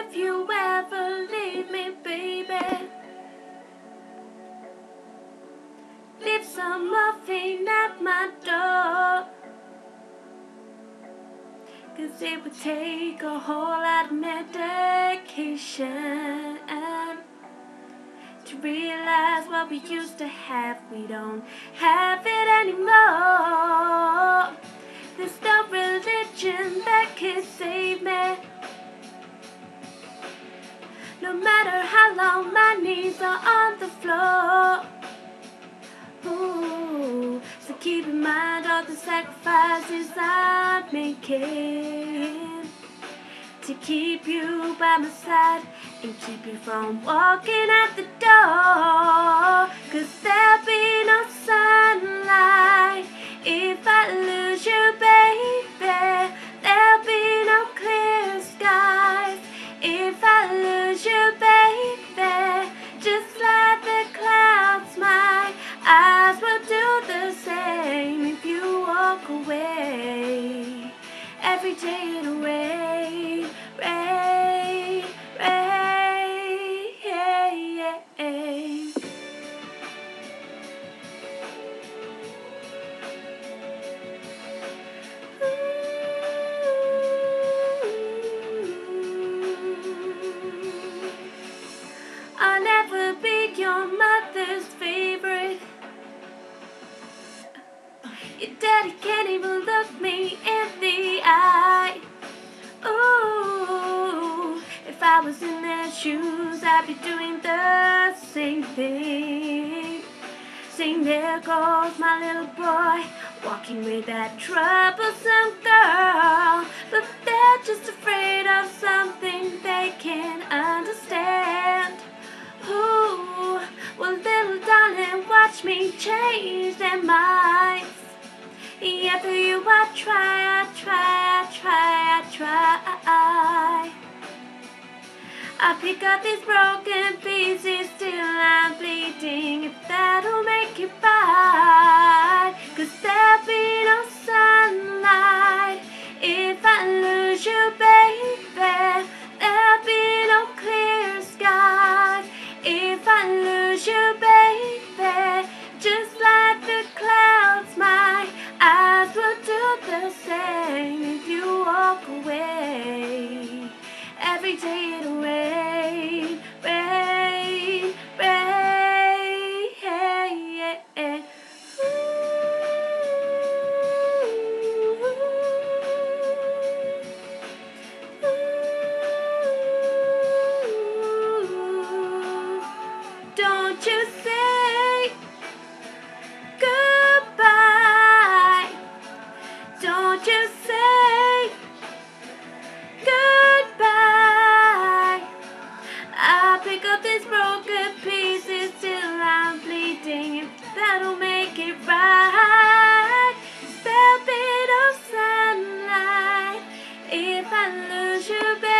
if you ever leave me, baby. Leave some morphine at my door, 'cause it would take a whole lot of medication to realize what we used to have. We don't have it anymore. There's no religion that can save me. No matter how long my knees are on the floor. Ooh, so keep in mind all the sacrifices I'm making to keep you by my side and keep you from walking out the door. 'Cause there'll be no sunlight if I lose you, baby. There'll be no clear skies if I lose you, baby. Just like the clouds, my eyes will do the same if you walk away. Every day it'll rain, rain, rain. I'll never be your mother's favorite. Your daddy can't even look me in the eye. Ooh, if I was in their shoes, I'd be doing the same thing. Saying, there goes my little boy, walking with that troublesome girl. But they're just afraid of something they can't understand. Ooh, well, little darling, watch me change their minds. Yeah, for you I try. I pick up these broken pieces till I'm bleeding, if that'll make it right. 'Cause there'll be no sunlight if I lose you, baby. There'll be no clear skies if I lose you, baby. Just like the clouds, my eyes will do the same if you walk away. Every day it'll rain, rain, rain. Ooh, don't you say goodbye. Don't you say goodbye. I'll pick up these broken pieces till I'm bleeding, if that'll make it right. There'll be no sunlight if I lose you, baby.